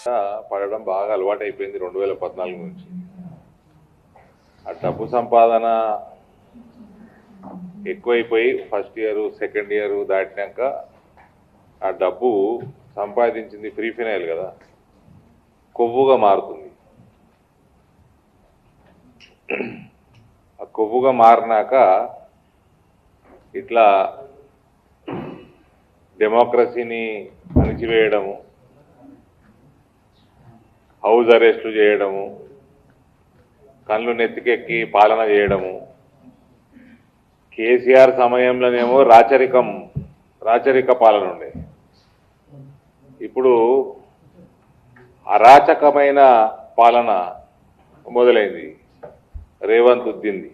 పడడం బాగా అలవాటు అయిపోయింది 2014 నుంచి. ఆ డబ్బు సంపాదన ఎక్కువైపోయి ఫస్ట్ ఇయర్ సెకండ్ ఇయర్ దాటినాక ఆ డబ్బు సంపాదించింది ఫ్రీ ఫినాయిల్ కదా, కొవ్వుగా మారుతుంది. ఆ కొవ్వుగా మారినాక ఇట్లా డెమోక్రసీని అణిచివేయడము, హౌస్ అరెస్టులు చేయడము, కళ్ళు నెత్తికెక్కి పాలన చేయడము. కేసీఆర్ సమయంలోనేమో రాచరిక పాలన ఉండే, ఇప్పుడు అరాచకమైన పాలన మొదలైంది రేవంత్ ఉద్దింది.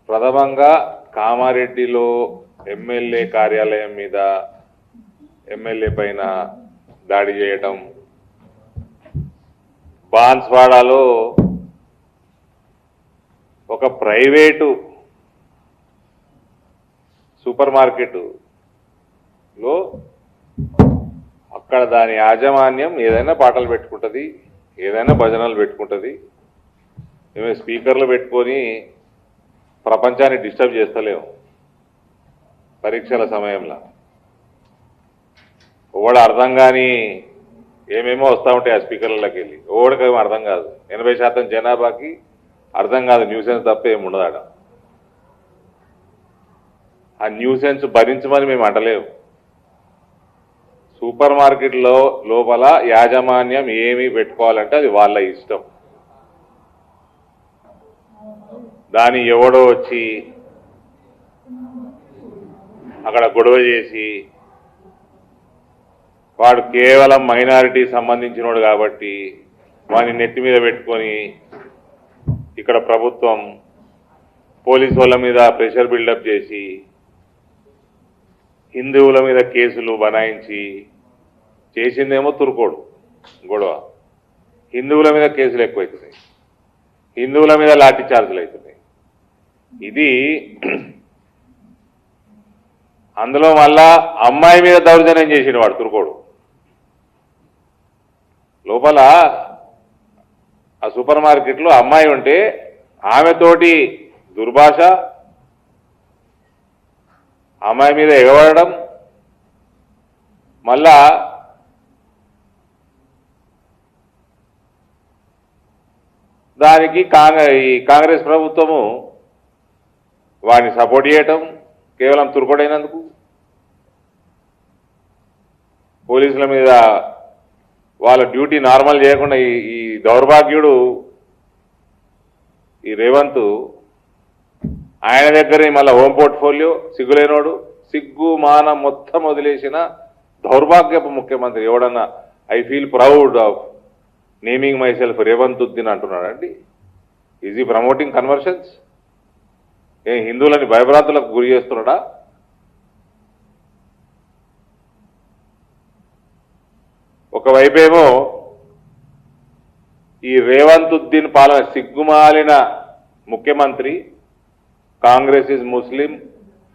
ప్రథమంగా కామారెడ్డిలో ఎమ్మెల్యే కార్యాలయం మీద ఎమ్మెల్యే పైన దాడి చేయటం, బాన్స్వాడలో ఒక ప్రైవేటు సూపర్ మార్కెట్లో అక్కడ దాని యాజమాన్యం ఏదైనా పాటలు పెట్టుకుంటుంది, ఏదైనా భజనలు పెట్టుకుంటుంది. మేము స్పీకర్లు పెట్టుకొని ప్రపంచాన్ని డిస్టర్బ్ చేస్తలేము. పరీక్షల సమయంలో ఓడ అర్థం కాని ఏమేమో వస్తూ ఉంటాయి ఆ స్పీకర్లకి వెళ్ళి, ఓడికేమో అర్థం కాదు. 80% జనాభాకి అర్థం కాదు, న్యూసెన్స్ తప్ప ఏమి ఉండదాడ. ఆ న్యూసెన్స్ భరించమని మేము అంటలేము. సూపర్ మార్కెట్లో లోపల యాజమాన్యం ఏమి పెట్టుకోవాలంటే అది వాళ్ళ ఇష్టం. దాని ఎవడో వచ్చి అక్కడ గొడవ చేసి, వాడు కేవలం మైనారిటీ సంబంధించినోడు కాబట్టి వాడిని నెత్తి మీద పెట్టుకొని ఇక్కడ ప్రభుత్వం పోలీసు వాళ్ళ మీద ప్రెషర్ బిల్డప్ చేసి హిందువుల మీద కేసులు బనాయించి చేసిందేమో తురుకోడు గొడవ. హిందువుల మీద కేసులు ఎక్కువవుతున్నాయి, హిందువుల మీద లాఠీ చార్జీలు అవుతున్నాయి. ఇది అందులో మళ్ళా అమ్మాయి మీద దౌర్జన్యం చేసిన వాడు తురుకోడు. లోపల ఆ సూపర్ మార్కెట్లో అమ్మాయి ఉంటే ఆమెతోటి దుర్భాష, అమ్మాయి మీద ఎగబడడం, మళ్ళా దానికి కాంగ్రెస్ ప్రభుత్వము వాడిని సపోర్ట్ చేయటం కేవలం తురుకోడైనందుకు. పోలీసుల మీద వాళ్ళ డ్యూటీ నార్మల్ చేయకుండా ఈ దౌర్భాగ్యుడు ఈ రేవంత్ ఆయన దగ్గరే మళ్ళీ హోమ్ పోర్ట్ఫోలియో, సిగ్గులేనోడు, సిగ్గు మానం మొత్తం వదిలేసిన దౌర్భాగ్యపు ముఖ్యమంత్రి ఎవడన్నా I feel proud of naming myself Revanth Uddin అంటున్నాడండి. ఈజ్ ఈ ప్రమోటింగ్ కన్వర్షన్స్? ఏ హిందువులని భయభ్రాంతులకు గురి చేస్తున్నాడా? ఒకవైపేమో ఈ రేవంత్ ఉద్దీన్ పాలన సిగ్గుమాలిన ముఖ్యమంత్రి, Congress is Muslim,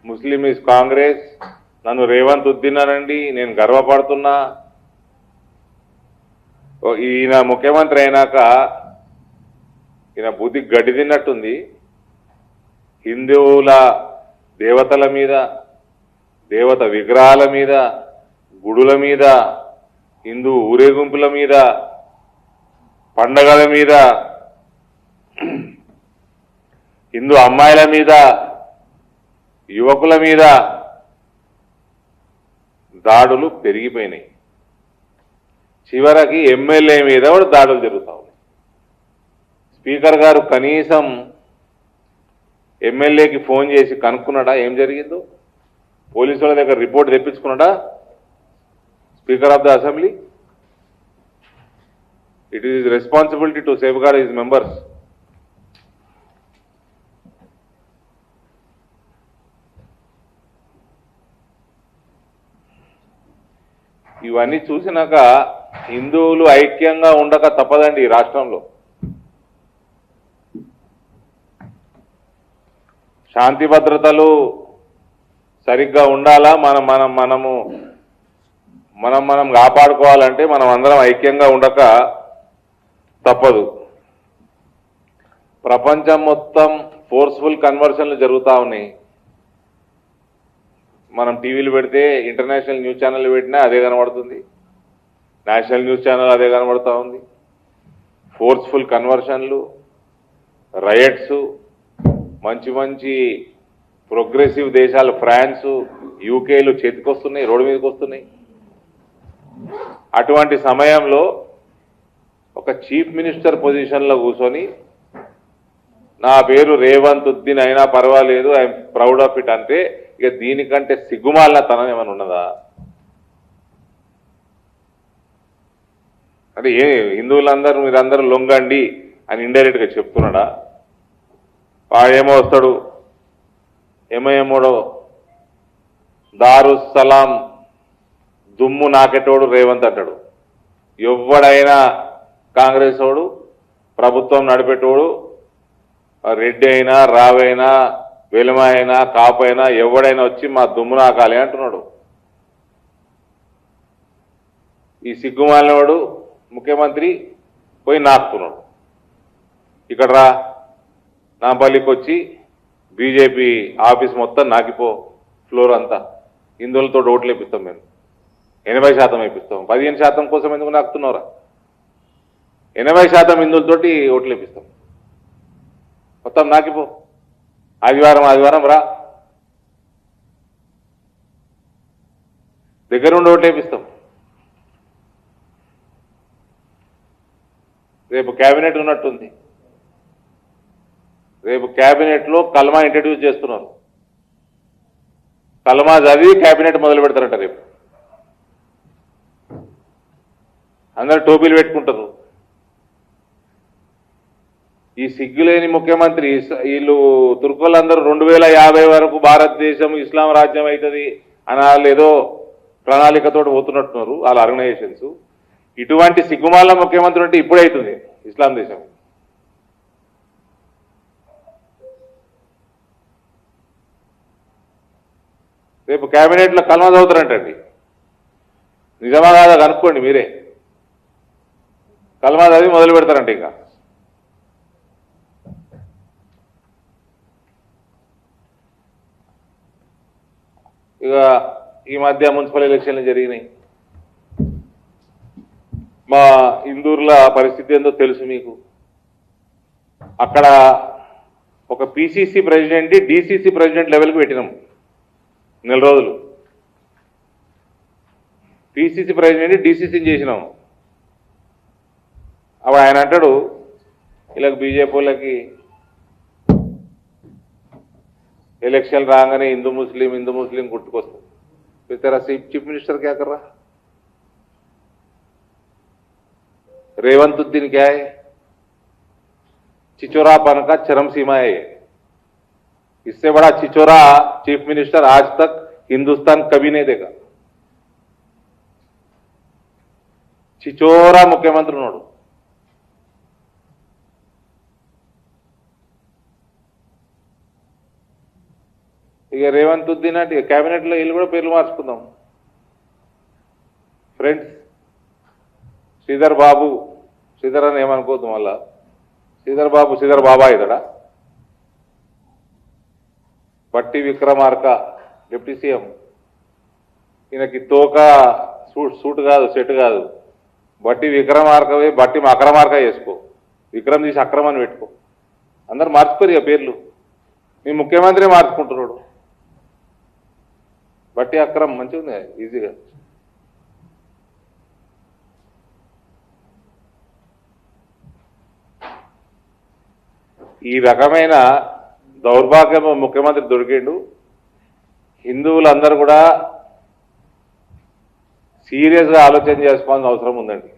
Muslim is Congress, నన్ను రేవంత్ ఉద్దీన్ అనండి, నేను గర్వపడుతున్నా. ఈయన ముఖ్యమంత్రి అయినాక ఈయన బుద్ధి గడ్డి తిన్నట్టుంది. హిందువుల దేవతల మీద, దేవత విగ్రహాల మీద, గుడుల మీద, హిందూ ఊరేగింపుల మీద, పండగల మీద, హిందూ అమ్మాయిల మీద, యువకుల మీద దాడులు పెరిగిపోయినాయి. చివరికి ఎమ్మెల్యే మీద కూడా దాడులు జరుగుతూ ఉన్నాయి. స్పీకర్ గారు కనీసం ఎమ్మెల్యేకి ఫోన్ చేసి కనుక్కున్నాడా ఏం జరిగిందో? పోలీసుల దగ్గర రిపోర్ట్ తెప్పించుకున్నాడా speaker of the assembly? It is responsibility to safeguard his members. ఇవన్నీ చూసినాక హిందువులు ఐక్యంగా ఉండక తప్పదండి ఈ రాష్ట్రంలో. శాంతి భద్రతలు సరిగ్గా ఉండాలా మనం కాపాడుకోవాలంటే మనం అందరం ఐక్యంగా ఉండక తప్పదు. ప్రపంచం మొత్తం ఫోర్స్ఫుల్ కన్వర్షన్లు జరుగుతూ ఉన్నాయి. మనం టీవీలు పెడితే ఇంటర్నేషనల్ న్యూస్ ఛానల్ పెట్టినా అదే కనబడుతుంది, నేషనల్ న్యూస్ ఛానల్ అదే కనబడుతూ ఉంది. ఫోర్స్ఫుల్ కన్వర్షన్లు, రయట్స్, మంచి మంచి ప్రోగ్రెసివ్ దేశాలు ఫ్రాన్స్, యూకేలు చేతికొస్తున్నాయి, రోడ్డు మీదకి వస్తున్నాయి. అటువంటి సమయంలో ఒక చీఫ్ మినిస్టర్ పొజిషన్లో కూర్చొని నా పేరు రేవంత్ ఉద్దీన్ అయినా పర్వాలేదు, ఐఎమ్ ప్రౌడ్ ఆఫ్ ఇట్ అంటే ఇక దీనికంటే సిగ్గుమాలిన తనం ఏమైనా ఉన్నదా? అంటే హిందువులందరూ మీరందరూ లొంగండి అని ఇండైరెక్ట్గా చెప్తున్నాడా? వాడేమో వస్తాడు, ఏమో దారుస్సలాం దుమ్ము నాకెటోడు రేవంత్ అంటాడు. ఎవడైనా కాంగ్రెస్ వాడు, ప్రభుత్వం నడిపేటోడు, రెడ్డి అయినా రావైనా వెలుమ అయినా కాపైనా ఎవడైనా వచ్చి మా దుమ్ము నాకాలి అంటున్నాడు. ఈ సిగ్గుమాలినవాడు ముఖ్యమంత్రి పోయి నాకుతున్నాడు. ఇక్కడ రా నాంపల్లికి వచ్చి బీజేపీ ఆఫీస్ మొత్తం నాకిపో, ఫ్లోర్ అంతా హిందువులతో ఓట్లు వేపిస్తాం, మేము 80% వేపిస్తాం. 15% కోసం ఎందుకు నాకుతున్నారా? 80% హిందువులతోటి ఓట్లు వేపిస్తాం, మొత్తం నాకిపో. ఆదివారం రా, దగ్గరుండి ఓట్లు వేపిస్తాం. రేపు క్యాబినెట్ ఉన్నట్టుంది, రేపు క్యాబినెట్లో కల్మా ఇంట్రడ్యూస్ చేస్తున్నారు. కల్మా చదివి క్యాబినెట్ మొదలు పెడతారంట రేపు. అందరు టోపీలు పెట్టుకుంటారు. ఈ సిగ్గులేని ముఖ్యమంత్రి వీళ్ళు తుర్కులందరూ 2050 వరకు భారతదేశం ఇస్లాం రాజ్యం అవుతుంది అని వాళ్ళు ఏదో ప్రణాళికతో పోతున్నట్టున్నారు వాళ్ళ ఆర్గనైజేషన్స్. ఇటువంటి సిగ్గుమాల ముఖ్యమంత్రి అంటే ఇప్పుడే అవుతుంది ఇస్లాం దేశం. రేపు క్యాబినెట్లో కల్మా చదువుతారంటండి. నిజమా కాదా కనుక్కోండి మీరే. కల్మా చదివి మొదలు పెడతారంట. ఇక ఈ మధ్య మున్సిపల్ ఎలక్షన్లు జరిగినాయి. మా ఇందూరులో పరిస్థితి ఏందో తెలుసు మీకు. అక్కడ ఒక పిసిసి ప్రెసిడెంట్ డిసిసి ప్రెసిడెంట్ లెవెల్కి పెట్టినాం 4 రోజులు. పిసిసి ప్రెసిడెంట్ డిసిసిని చేసినాం. అప్పుడు ఆయన అంటాడు ఇలా బీజేపీ వాళ్ళకి ఎలక్షన్ రాగానే హిందూ ముస్లిం గుర్తుకొస్తుంది. तेरा चीफ मिनिस्टर क्या कर रहा? रेवंत उद्दीन क्या है? चिचोरापन का चरम सीमा है। इससे बड़ा चिचोरा चीफ मिनिस्टर आज तक हिंदुस्तान कभी नहीं देखा. चिचोरा मुख्यमंत्री नोडु. ఇక రేవంత్ ఉద్దీన్ అంటే క్యాబినెట్లో వీళ్ళు కూడా పేర్లు మార్చుకుందాం. ఫ్రెండ్స్, శ్రీధర్ బాబు, శ్రీధర్ అని ఏమనుకోవద్దు మళ్ళా. శ్రీధర్ బాబు శ్రీధర్ బాబా ఇతడా? బట్టి విక్రమార్క డిప్యూటీ సీఎం. ఈయనకి తోక సూట్ కాదు, సెట్ కాదు. బట్టి విక్రమార్కవే బట్టి అక్రమార్క చేసుకో, విక్రమ్ తీసి అక్రమాన్ని పెట్టుకో. అందరు మార్చుకోరు ఇక పేర్లు. మీ ముఖ్యమంత్రి మార్చుకుంటున్నాడు. బట్టి అక్రమ్ మంచిగా ఉంది ఈజీగా. ఈ రకమైన దౌర్భాగ్యం ముఖ్యమంత్రి దొరికిండు. హిందువులందరూ కూడా సీరియస్గా ఆలోచన చేసుకోవాల్సిన అవసరం ఉందండి.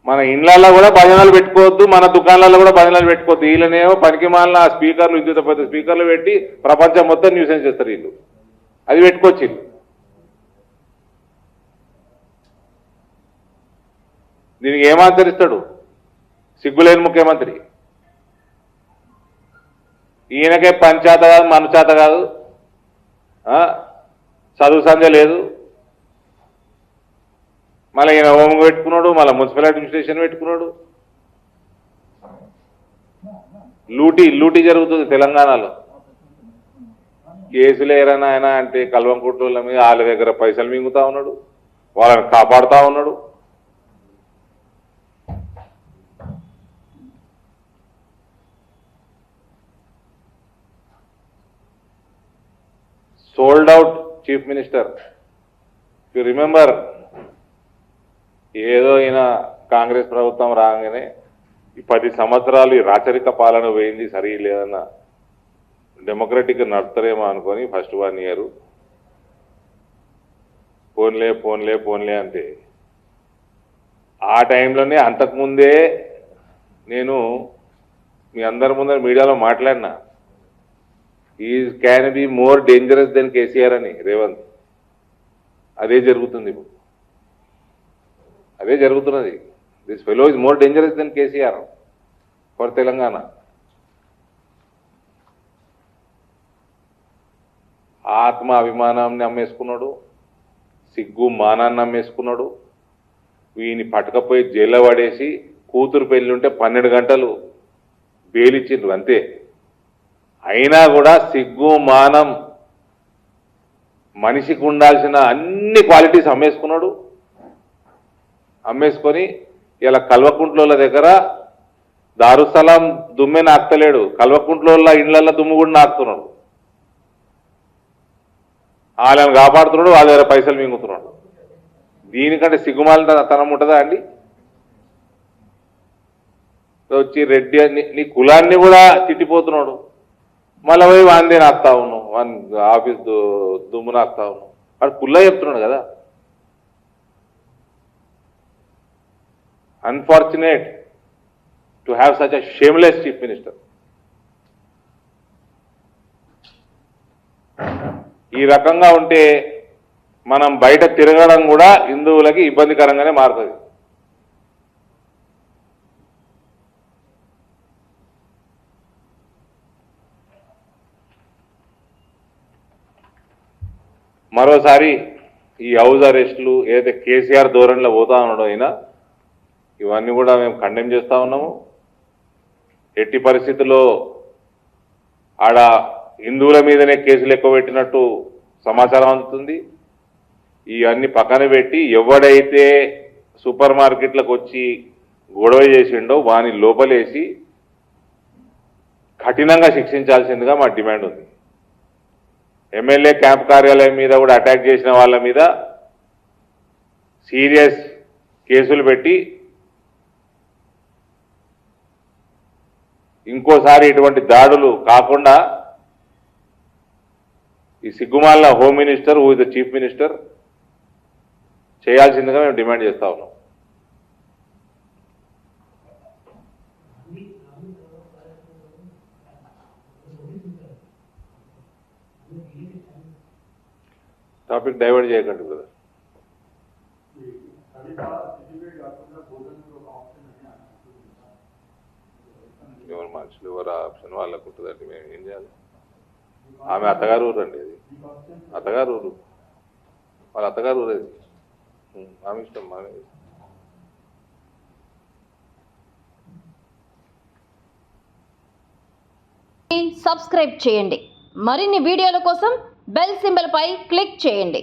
మన ఇండ్లలో కూడా భజనలు పెట్టుకోవద్దు, మన దుకాణాలలో కూడా భజనలు పెట్టుకోవద్దు. వీళ్ళనేమో పనికి మాలిన స్పీకర్లు, విద్యుత్ పెద్ద స్పీకర్లు పెట్టి ప్రపంచం మొత్తం న్యూసెన్స్ చేస్తారు వీళ్ళు. అది పెట్టుకోవచ్చు. దీనికి ఏమాంతరిస్తాడు సిగ్గులేని ముఖ్యమంత్రి? ఈయనకే పంచాత కాదు, మనచాత కాదు. చదువు సంధ్య లేదు. మళ్ళీ ఈయన హోమ్ పెట్టుకున్నాడు, మళ్ళీ మున్సిపల్ అడ్మినిస్ట్రేషన్ పెట్టుకున్నాడు. లూటీ జరుగుతుంది తెలంగాణలో. కేసులు ఏరైనా ఆయన అంటే కల్వంకుట్ల మీద వాళ్ళ దగ్గర పైసలు మింగుతా ఉన్నాడు, వాళ్ళని కాపాడుతా ఉన్నాడు. Sold out chief minister. You remember, ఏదో ఈయన కాంగ్రెస్ ప్రభుత్వం రాగానే ఈ 10 సంవత్సరాలు ఈ రాచరిక పాలన పోయింది, సరిలేదన్న డెమోక్రటిక్ నడుపుతారేమో అనుకొని ఫస్ట్ 1 year పోన్లే అంటే ఆ టైంలోనే అంతకుముందే నేను మీ అందరి ముందర మీడియాలో మాట్లాడినా, ఈ can be more dangerous than KCR అని రేవంత్. అదే జరుగుతుంది ఇప్పుడు, అదే జరుగుతున్నది. This fellow is more dangerous than KCR for Telangana. ఆత్మ అభిమానాన్ని అమ్మేసుకున్నాడు, సిగ్గు మానాన్ని అమ్మేసుకున్నాడు. వీని పట్టుకపోయి జైల్లో పడేసి కూతురు పెళ్లి ఉంటే 12 గంటలు బెయిలిచ్చిండ్రు అంతే. అయినా కూడా సిగ్గు మానం, మనిషికి ఉండాల్సిన అన్ని క్వాలిటీస్ అమ్మేసుకున్నాడు. అమ్మేసుకొని ఇలా కల్వకుంట్ల దగ్గర దారుసలాం దుమ్మే నాకుతలేడు, కల్వకుంట్ల ఇళ్లలో దుమ్ము కూడా నాకుతున్నాడు. వాళ్ళని కాపాడుతున్నాడు, వాళ్ళ దగ్గర పైసలు మింగుతున్నాడు. దీనికంటే సిగ్గుమాలిన తనం ఉంటుందా అండి? వచ్చి రెడ్డి అని నీ కులాన్ని కూడా తిట్టిపోతున్నాడు, మళ్ళీ పోయి వాందే నాకుతా ఉన్నావు, వాన్ ఆఫీస్ దుమ్ము నాకుతా ఉన్నావు. వాడు కుల్లా చెప్తున్నాడు కదా. Unfortunate to have such a shameless chief minister. ఈ రకంగా ఉంటే మనం బయట తిరగడం కూడా హిందువులకి ఇబ్బందికరంగానే మారుతుంది. మరోసారి ఈ హౌస్ అరెస్టులు ఏదైతే కేసీఆర్ ధోరణిలో పోతా ఉన్నాడో అయినా ఇవన్నీ కూడా మేము కండెమ్ చేస్తూ ఉన్నాము. ఎట్టి పరిస్థితుల్లో ఆడ హిందువుల మీదనే కేసులు ఎక్కువ పెట్టినట్టు సమాచారం అందుతుంది. ఇవన్నీ పక్కన పెట్టి ఎవడైతే సూపర్ మార్కెట్లకు వచ్చి గొడవ చేసిండో వాని లోపలేసి కఠినంగా శిక్షించాల్సిందిగా మా డిమాండ్ ఉంది. ఎమ్మెల్యే క్యాంప్ కార్యాలయం మీద కూడా అటాక్ చేసిన వాళ్ళ మీద సీరియస్ కేసులు పెట్టి ఇంకోసారి ఇటువంటి దాడులు కాకుండా ఈ సిగ్గుమాలిన home minister who is the chief minister చేయాల్సిందిగా మేము డిమాండ్ చేస్తా ఉన్నాం. టాపిక్ డైవర్ట్ చేయకండి బ్రదర్. ఎవరు మనుషులు ఎవరు ఆప్షన్ వాళ్ళకు ఉంటుందండి, మేము ఏం చేయాలి? ఆమె అత్తగారు ఊరు అండి, అది అత్తగారు ఊరు, వాళ్ళ అత్తగారు ఊరు, అది ఆమె ఇష్టం. ఆమె సబ్స్క్రైబ్ చేయండి. మరిన్ని వీడియోల కోసం బెల్ సింబల్ పై క్లిక్ చేయండి.